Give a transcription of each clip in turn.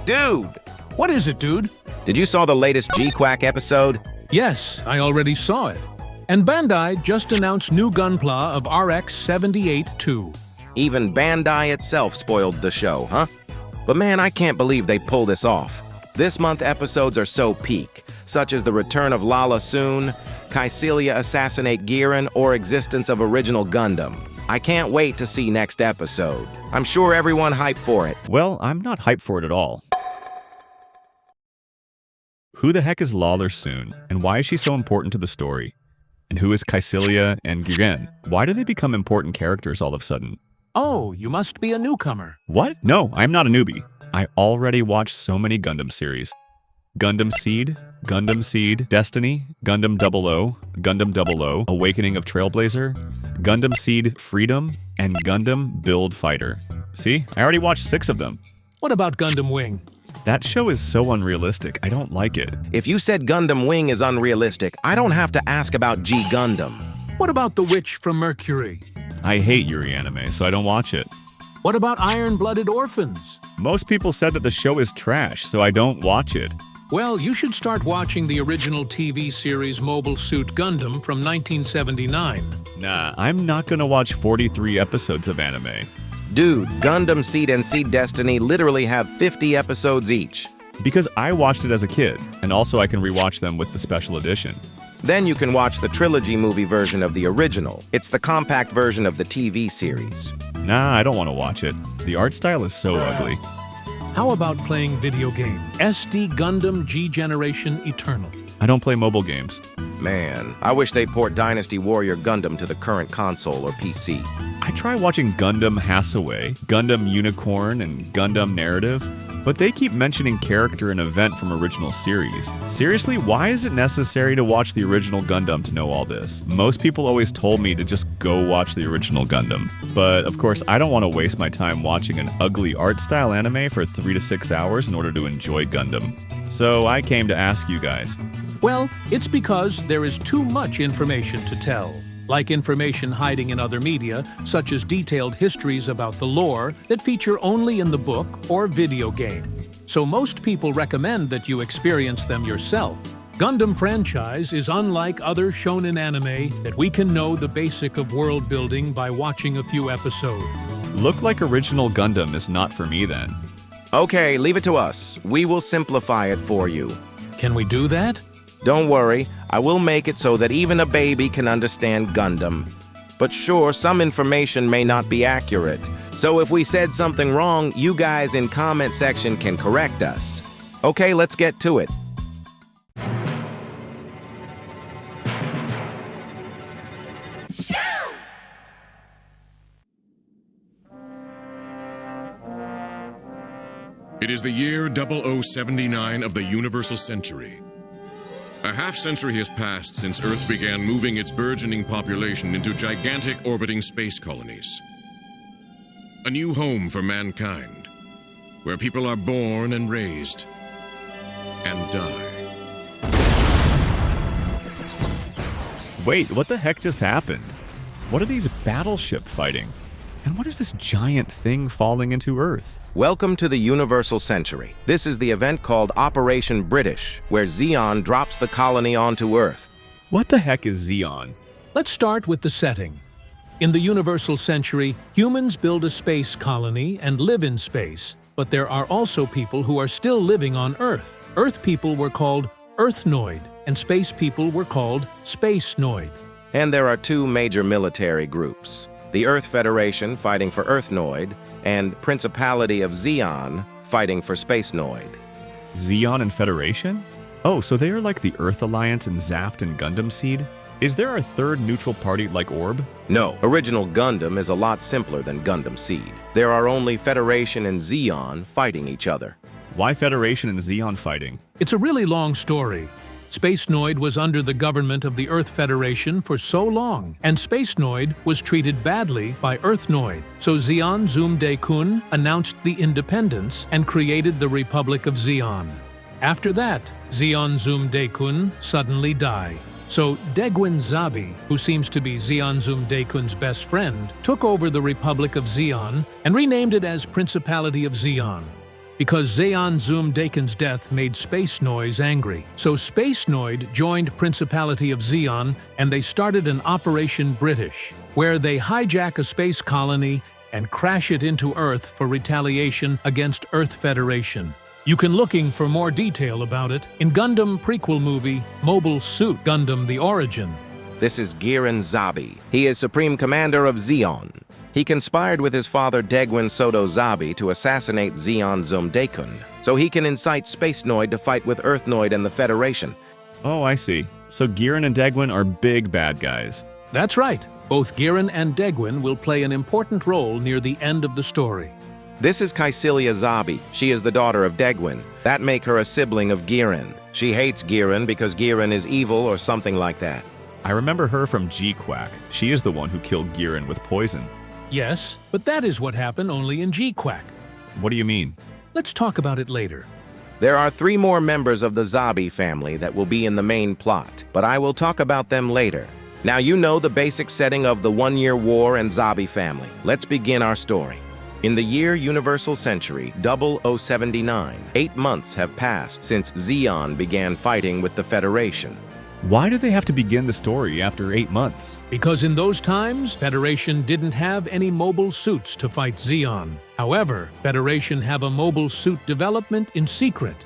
Dude! What is it, dude? Did you saw the latest G-Quack episode? Yes, I already saw it. And Bandai just announced new Gunpla of RX-78 too. Even Bandai itself spoiled the show, huh? But man, I can't believe they pull this off. This month episodes are so peak, such as the return of Lala Soon, Kycilia assassinate Giran, or existence of original Gundam. I can't wait to see next episode. I'm sure everyone hyped for it. Well, I'm not hyped for it at all. Who the heck is Lala Soon, and why is she so important to the story? And who is Kycilia and Giran? Why do they become important characters all of a sudden? Oh, you must be a newcomer. What? No, I'm not a newbie. I already watched so many Gundam series. Gundam Seed, Destiny, Gundam 00, Gundam 00, Awakening of Trailblazer, Gundam Seed Freedom, and Gundam Build Fighter. See? I already watched 6 of them. What about Gundam Wing? That show is so unrealistic, I don't like it. If you said Gundam Wing is unrealistic, I don't have to ask about G Gundam. What about The Witch from Mercury? I hate Yuri anime, so I don't watch it. What about Iron-Blooded Orphans? Most people said that the show is trash, so I don't watch it. Well, you should start watching the original TV series Mobile Suit Gundam from 1979. Nah, I'm not gonna watch 43 episodes of anime. Dude, Gundam Seed and Seed Destiny literally have 50 episodes each. Because I watched it as a kid, and also I can rewatch them with the special edition. Then you can watch the trilogy movie version of the original. It's the compact version of the TV series. Nah, I don't want to watch it. The art style is so ugly. How about playing video game? SD Gundam G Generation Eternal. I don't play mobile games. Man, I wish they port Dynasty Warrior Gundam to the current console or PC. I try watching Gundam Hassaway, Gundam Unicorn, and Gundam Narrative, but they keep mentioning character and event from original series. Seriously, why is it necessary to watch the original Gundam to know all this? Most people always told me to just go watch the original Gundam. But of course, I don't want to waste my time watching an ugly art style anime for 3 to 6 hours in order to enjoy Gundam. So I came to ask you guys. Well, it's because there is too much information to tell. Like information hiding in other media, such as detailed histories about the lore that feature only in the book or video game. So most people recommend that you experience them yourself. Gundam franchise is unlike other shonen anime that we can know the basic of world building by watching a few episodes. Look like original Gundam is not for me then. Okay, leave it to us. We will simplify it for you. Can we do that? Don't worry, I will make it so that even a baby can understand Gundam. But sure, some information may not be accurate. So if we said something wrong, you guys in comment section can correct us. Okay, let's get to it. It is the year 0079 of the Universal Century. A half-century has passed since Earth began moving its burgeoning population into gigantic orbiting space colonies. A new home for mankind, where people are born and raised, and die. Wait, what the heck just happened? What are these battleship fighting? And what is this giant thing falling into Earth? Welcome to the Universal Century. This is the event called Operation British, where Zeon drops the colony onto Earth. What the heck is Zeon? Let's start with the setting. In the Universal Century, humans build a space colony and live in space, but there are also people who are still living on Earth. Earth people were called Earthnoid, and space people were called Spacenoid. And there are 2 major military groups. The Earth Federation fighting for Earthnoid, and Principality of Zeon fighting for Spacenoid. Zeon and Federation? Oh, so they are like the Earth Alliance and Zaft and Gundam Seed? Is there a third neutral party like Orb? No, original Gundam is a lot simpler than Gundam Seed. There are only Federation and Zeon fighting each other. Why Federation and Zeon fighting? It's a really long story. Spacenoid was under the government of the Earth Federation for so long, and Spacenoid was treated badly by Earthnoid. So Zeon Zum Dae-kun announced the independence and created the Republic of Zeon. After that, Zeon Zum Dae-kun suddenly died. So Degwin Zabi, who seems to be Zeon Zum Dae-kun's best friend, took over the Republic of Zeon and renamed it as Principality of Zeon. because Zeon Zum Dakin's death made Space Noise angry. So Space Noid joined Principality of Zeon and they started an Operation British, where they hijack a space colony and crash it into Earth for retaliation against Earth Federation. You can looking for more detail about it in Gundam prequel movie Mobile Suit Gundam The Origin. This is Giran Zabi. He is Supreme Commander of Zeon. He conspired with his father Degwin Soto Zabi to assassinate Zeon Zum Dakun, so he can incite Space Noid to fight with Earth Noid and the Federation. Oh, I see. So Giran and Degwin are big bad guys. That's right. Both Giran and Degwin will play an important role near the end of the story. This is Kycilia Zabi. She is the daughter of Degwin. That make her a sibling of Giran. She hates Giran because Giran is evil or something like that. I remember her from G-Quack. She is the one who killed Giran with poison. Yes, but that is what happened only in G-Quack. What do you mean? Let's talk about it later. There are 3 more members of the Zabi family that will be in the main plot, but I will talk about them later. Now you know the basic setting of the One-Year War and Zabi family. Let's begin our story. In the year Universal Century 0079, 8 months have passed since Zeon began fighting with the Federation. Why do they have to begin the story after 8 months? Because in those times, Federation didn't have any mobile suits to fight Zeon. However, Federation have a mobile suit development in secret.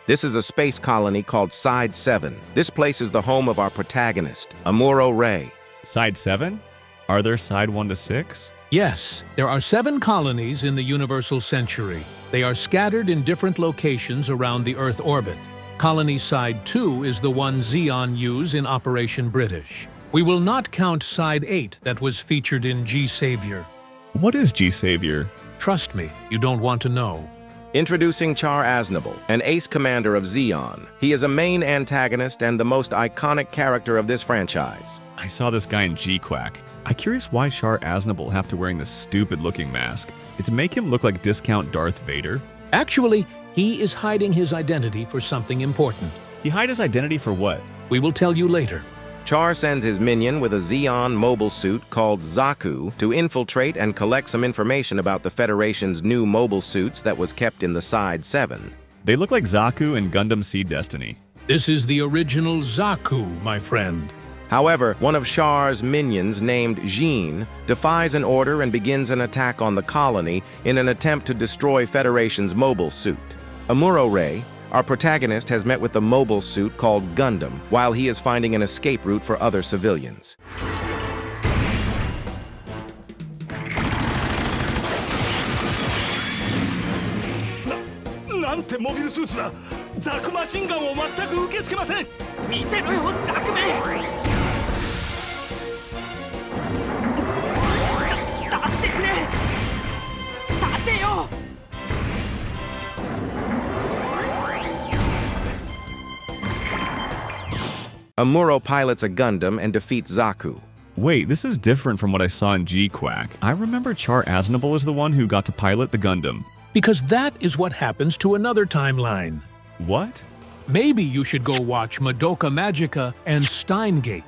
This is a space colony called Side 7. This place is the home of our protagonist, Amuro Ray. Side 7? Are there side 1 to 6? Yes, there are 7 colonies in the Universal Century. They are scattered in different locations around the Earth orbit. Colony Side 2 is the one Zeon use in Operation British. We will not count Side 8 that was featured in G-Savior. What is G-Savior? Trust me, you don't want to know. Introducing Char Aznable, an ace commander of Zeon. He is a main antagonist and the most iconic character of this franchise. I saw this guy in G-Quack. I'm curious why Char Aznable have to wearing this stupid-looking mask. It's make him look like discount Darth Vader. Actually, he is hiding his identity for something important. He hide his identity for what? We will tell you later. Char sends his minion with a Zeon mobile suit called Zaku to infiltrate and collect some information about the Federation's new mobile suits that was kept in the Side 7. They look like Zaku and Gundam Seed Destiny. This is the original Zaku, my friend. However, one of Char's minions named Jean defies an order and begins an attack on the colony in an attempt to destroy Federation's mobile suit. Amuro Ray, our protagonist, has met with the mobile suit called Gundam while he is finding an escape route for other civilians. なんてモビルスーツだ。ザクマシンガンを全く受け付けません。見てろよ、ザクめ。立ってくれ。立てよ。 Amuro pilots a Gundam and defeats Zaku. Wait, this is different from what I saw in G-Quack. I remember Char Aznable is the one who got to pilot the Gundam. Because that is what happens to another timeline. What? Maybe you should go watch Madoka Magica and Steingate.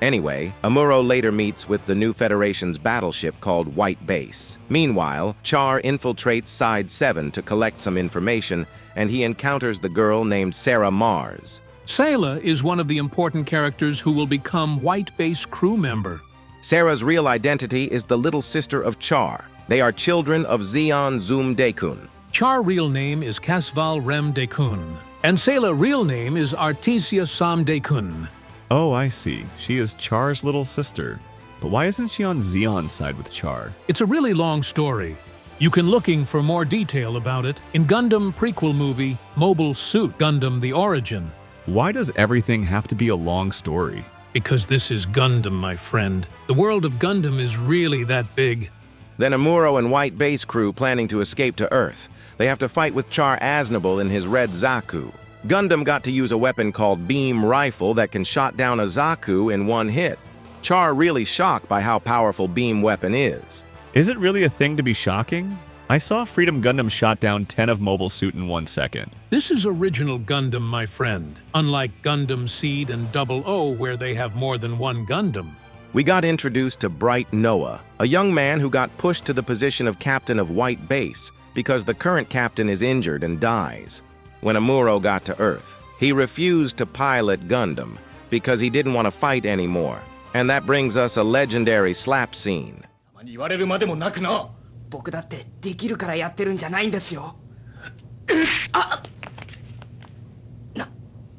Anyway, Amuro later meets with the new Federation's battleship called White Base. Meanwhile, Char infiltrates Side 7 to collect some information, and he encounters the girl named Sarah Mars. Sayla is one of the important characters who will become White Base crew member. Sarah's real identity is the little sister of Char. They are children of Zeon Zum Dakun. Char real name is Kasval Rem Dakun, and Sayla real name is Artesia Sam Dakun. Oh, I see. She is Char's little sister. But why isn't she on Zeon's side with Char? It's a really long story. You can looking for more detail about it in Gundam prequel movie Mobile Suit Gundam The Origin. Why does everything have to be a long story? Because this is Gundam, my friend. The world of Gundam is really that big. Then Amuro and White Base crew planning to escape to Earth. They have to fight with Char Aznable in his red Zaku. Gundam got to use a weapon called Beam Rifle that can shot down a Zaku in one hit. Char really shocked by how powerful Beam Weapon is. Is it really a thing to be shocking? I saw Freedom Gundam shot down 10 of Mobile Suit in 1 second. This is original Gundam, my friend. Unlike Gundam Seed and 00, where they have more than one Gundam. We got introduced to Bright Noah, a young man who got pushed to the position of captain of White Base. because the current captain is injured and dies. When Amuro got to Earth, he refused to pilot Gundam because he didn't want to fight anymore. And that brings us a legendary slap scene. 言われるまでもなくな。僕だってできるからやってるんじゃないんですよ。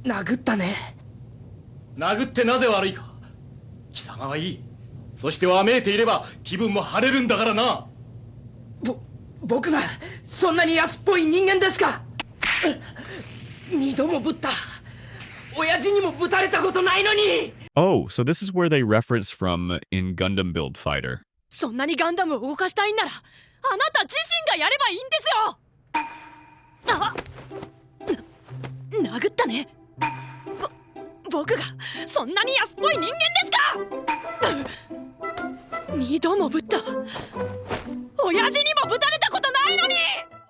殴ったね。殴ってなぜ悪いか。貴様はいい。そしてわめいていれば気分も晴れるんだからな。僕がそんなに安っぽい人間ですか。二度もぶった。親父にもぶたれたことないのに。Oh, so this is where they reference from in Gundam Build Fighter. そんなにガンダムを動かしたいんなら、あなた自身がやればいいんですよ。殴ったね。僕がそんなに安っぽい人間ですか。二度もぶった。親父にもぶたれたことないのに。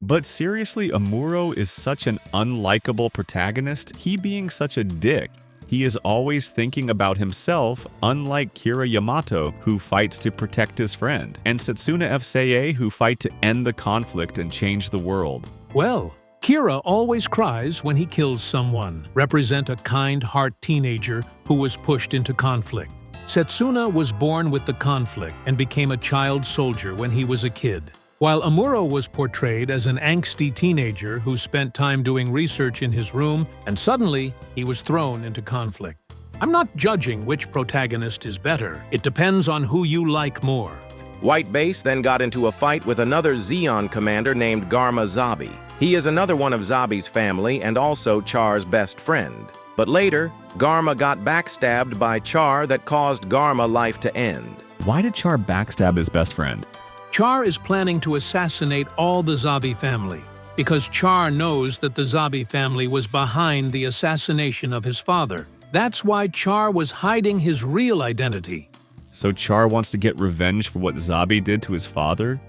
But seriously, Amuro is such an unlikable protagonist, he being such a dick. He is always thinking about himself, unlike Kira Yamato, who fights to protect his friend, and Setsuna FCA, who fight to end the conflict and change the world. Well, Kira always cries when he kills someone, represent a kind-heart teenager who was pushed into conflict. Setsuna was born with the conflict and became a child soldier when he was a kid, while Amuro was portrayed as an angsty teenager who spent time doing research in his room and suddenly he was thrown into conflict. I'm not judging which protagonist is better. It depends on who you like more. White Base then got into a fight with another Zeon commander named Garma Zabi. He is another one of Zabi's family and also Char's best friend. But later, Garma got backstabbed by Char that caused Garma life to end. Why did Char backstab his best friend? Char is planning to assassinate all the Zabi family because Char knows that the Zabi family was behind the assassination of his father. That's why Char was hiding his real identity. So Char wants to get revenge for what Zabi did to his father?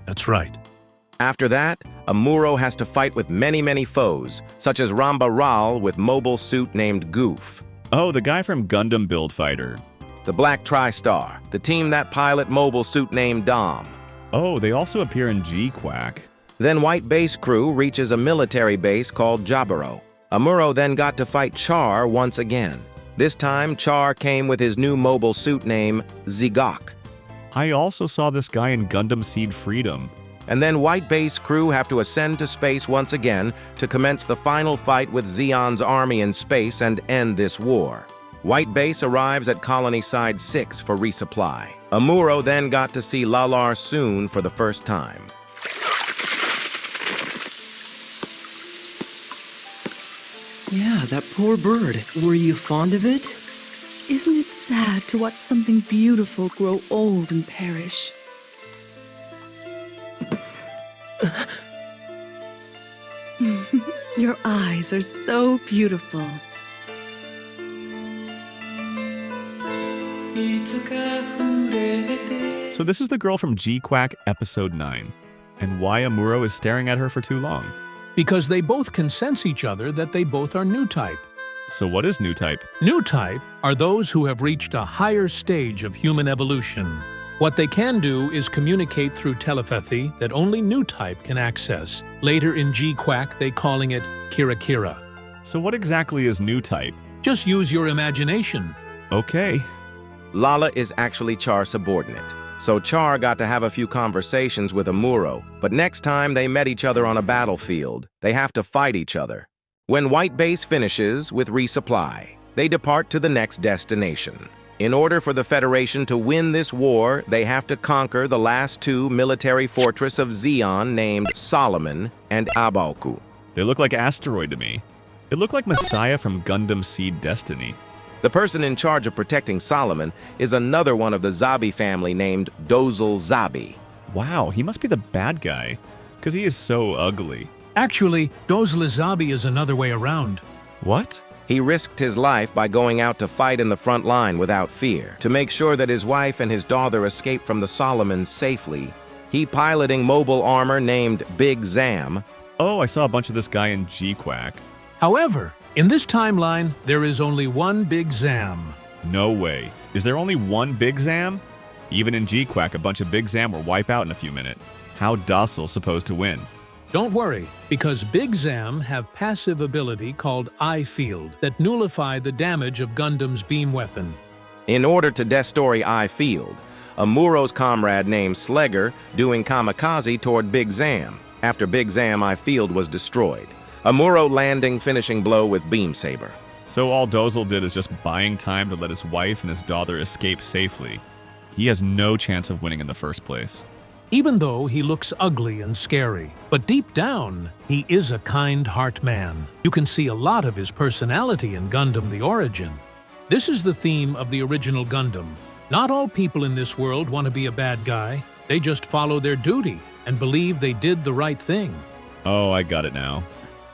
That's right. After that, Amuro has to fight with many foes, such as Ramba Ral with mobile suit named Goof. Oh, the guy from Gundam Build Fighter. The Black Tri-Star, the team that pilot mobile suit named Dom. Oh, they also appear in G-Quack. Then White Base crew reaches a military base called Jaburo. Amuro then got to fight Char once again. This time, Char came with his new mobile suit name, Zigok. I also saw this guy in Gundam Seed Freedom. And then White Base crew have to ascend to space once again to commence the final fight with Zeon's army in space and end this war. White Base arrives at Colony Side 6 for resupply. Amuro then got to see Lalar Soon for the first time. Yeah, that poor bird. Were you fond of it? Isn't it sad to watch something beautiful grow old and perish? Your eyes are so beautiful. So this is the girl from G-Quack Episode 9. And why Amuro is staring at her for too long. Because they both can sense each other that they both are new type. So what is new type? New type are those who have reached a higher stage of human evolution. What they can do is communicate through telepathy that only new type can access. Later in G-Quack, they calling it Kira Kira. So what exactly is new type? Just use your imagination. Okay. Lala is actually Char's subordinate. So Char got to have a few conversations with Amuro, but next time they met each other on a battlefield, they have to fight each other. When White Base finishes with resupply, they depart to the next destination. In order for the Federation to win this war, they have to conquer the last two military fortress of Zeon named Solomon and Abalku. They look like Asteroid to me. It looked like Messiah from Gundam Seed Destiny. The person in charge of protecting Solomon is another one of the Zabi family named Dozel Zabi. Wow, he must be the bad guy, because he is so ugly. Actually, Dozle Zabi is another way around. What? He risked his life by going out to fight in the front line without fear. To make sure that his wife and his daughter escaped from the Solomons safely, he piloting mobile armor named Big Zam. Oh, I saw a bunch of this guy in G-Quack. However, in this timeline, there is only one Big Zam. No way. Is there only one Big Zam? Even in G-Quack, a bunch of Big Zam will wipe out in a few minutes. How Docile supposed to win? Don't worry, because Big Zam have passive ability called Eye Field that nullify the damage of Gundam's beam weapon. In order to destroy Eye Field, Amuro's comrade named Slegger doing kamikaze toward Big Zam after Big Zam Eye Field was destroyed. Amuro landing finishing blow with Beam Saber. So all Dozel did is just buying time to let his wife and his daughter escape safely. He has no chance of winning in the first place. Even though he looks ugly and scary, but deep down, he is a kind heart man. You can see a lot of his personality in Gundam The Origin. This is the theme of the original Gundam. Not all people in this world want to be a bad guy. They just follow their duty and believe they did the right thing. Oh, I got it now.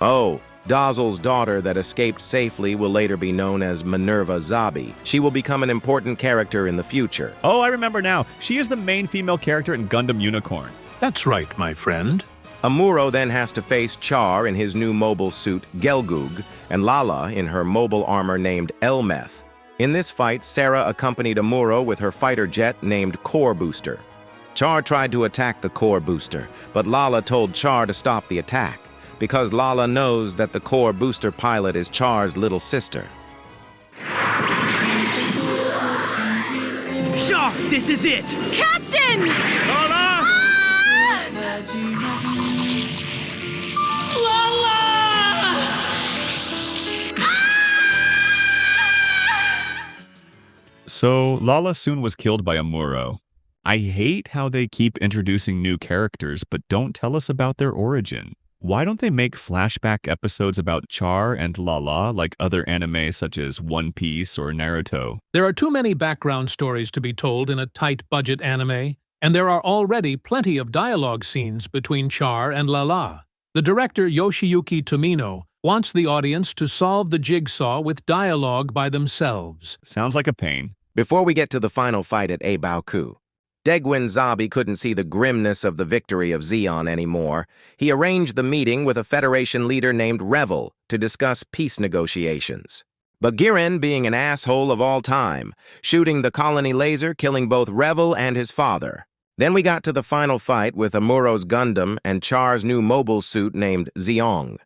Oh, Dozel's daughter that escaped safely will later be known as Minerva Zabi. She will become an important character in the future. Oh, I remember now. She is the main female character in Gundam Unicorn. That's right, my friend. Amuro then has to face Char in his new mobile suit, Gelgug, and Lala in her mobile armor named Elmeth. In this fight, Sarah accompanied Amuro with her fighter jet named Core Booster. Char tried to attack the Core Booster, but Lala told Char to stop the attack, because Lala knows that the Core Booster pilot is Char's little sister. Shaw, this is it! Captain! Lala! So, Lala soon was killed by Amuro. I hate how they keep introducing new characters but don't tell us about their origin. Why don't they make flashback episodes about Char and Lala like other anime such as One Piece or Naruto? There are too many background stories to be told in a tight-budget anime, and there are already plenty of dialogue scenes between Char and Lala. The director Yoshiyuki Tomino wants the audience to solve the jigsaw with dialogue by themselves. Sounds like a pain. Before we get to the final fight at Eibaoku, Degwin Zabi couldn't see the grimness of the victory of Zeon anymore. He arranged the meeting with a Federation leader named Revel to discuss peace negotiations. But Girin, being an asshole of all time, shooting the colony laser, killing both Revel and his father. Then we got to the final fight with Amuro's Gundam and Char's new mobile suit named Zeong.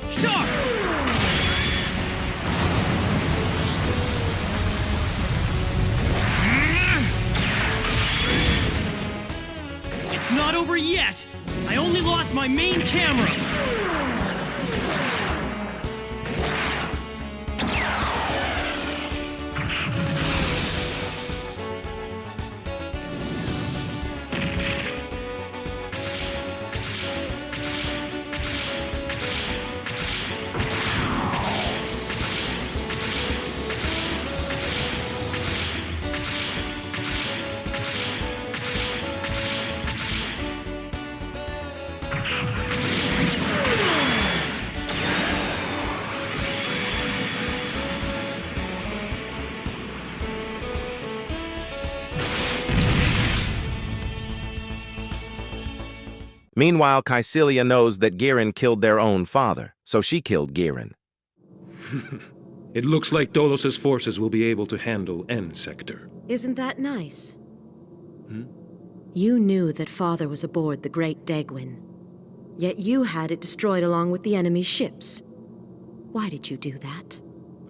Shaw! It's not over yet! I only lost my main camera! Meanwhile, Kycilia knows that Girin killed their own father, so she killed Girin. It looks like Dolos's forces will be able to handle N sector. Isn't that nice? You knew that Father was aboard the Great Degwin, yet you had it destroyed along with the enemy ships. Why did you do that?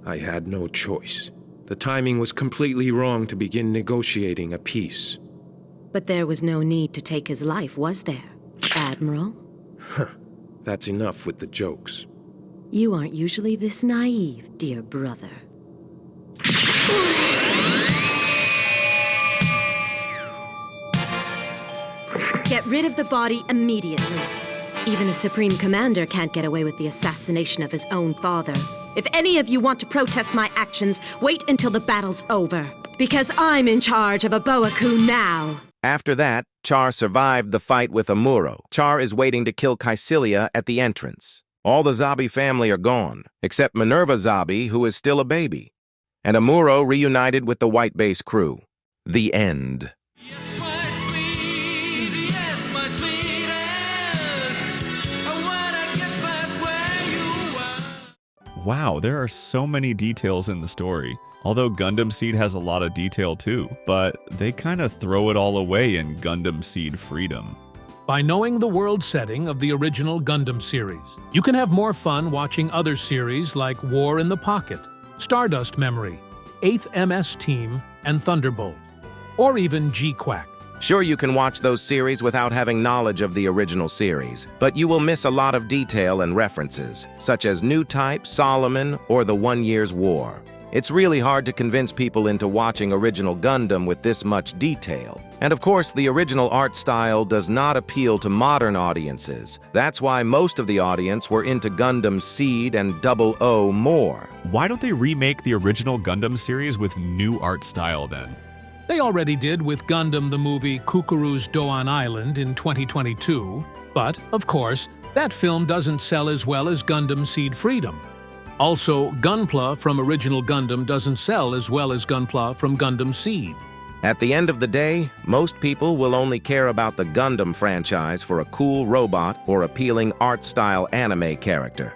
I had no choice. The timing was completely wrong to begin negotiating a peace. But there was no need to take his life, was there, Admiral? That's enough with the jokes. You aren't usually this naive, dear brother. Get rid of the body immediately. Even a Supreme Commander can't get away with the assassination of his own father. If any of you want to protest my actions, wait until the battle's over. Because I'm in charge of Eibaoku now. After that, Char survived the fight with Amuro. Char is waiting to kill Kycilia at the entrance. All the Zabi family are gone, except Minerva Zabi, who is still a baby. And Amuro reunited with the White Base crew. The end. Yes, my sweet, yes, my sweetest. I wanna get back where you are. Wow, there are so many details in the story. Although Gundam Seed has a lot of detail too, but they kind of throw it all away in Gundam Seed Freedom. By knowing the world setting of the original Gundam series, you can have more fun watching other series like War in the Pocket, Stardust Memory, 8th MS Team, and Thunderbolt, or even G-Quack. Sure, you can watch those series without having knowledge of the original series, but you will miss a lot of detail and references, such as New Type, Solomon, or the 1 Year's War. It's really hard to convince people into watching original Gundam with this much detail. And of course, the original art style does not appeal to modern audiences. That's why most of the audience were into Gundam Seed and 00 more. Why don't they remake the original Gundam series with new art style then? They already did with Gundam the movie Kukuru's Doan Island in 2022, but, of course, that film doesn't sell as well as Gundam Seed Freedom. Also, Gunpla from original Gundam doesn't sell as well as Gunpla from Gundam Seed. At the end of the day, most people will only care about the Gundam franchise for a cool robot or appealing art-style anime character.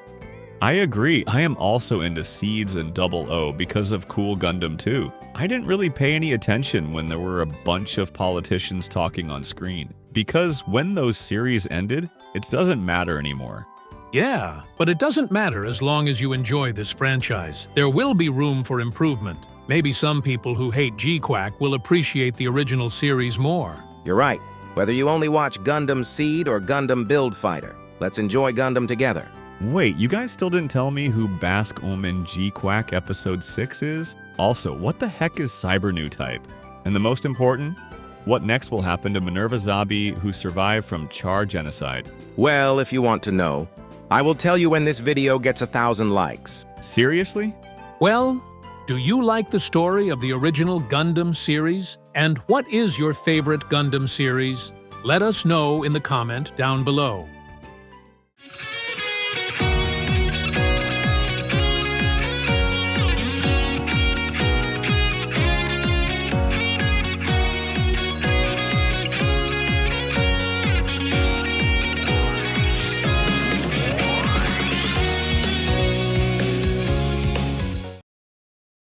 I agree. I am also into Seeds and 00 because of Cool Gundam 2. I didn't really pay any attention when there were a bunch of politicians talking on screen, because when those series ended, it doesn't matter anymore. Yeah, but it doesn't matter as long as you enjoy this franchise. There will be room for improvement. Maybe some people who hate G-Quack will appreciate the original series more. You're right. Whether you only watch Gundam Seed or Gundam Build Fighter, let's enjoy Gundam together. Wait, you guys still didn't tell me who Basque Omen G-Quack Episode 6 is? Also, what the heck is Cyber New Type? And the most important, what next will happen to Minerva Zabi, who survived from Char genocide? Well, if you want to know, I will tell you when this video gets 1,000 likes. Seriously? Well, do you like the story of the original Gundam series? And what is your favorite Gundam series? Let us know in the comment down below.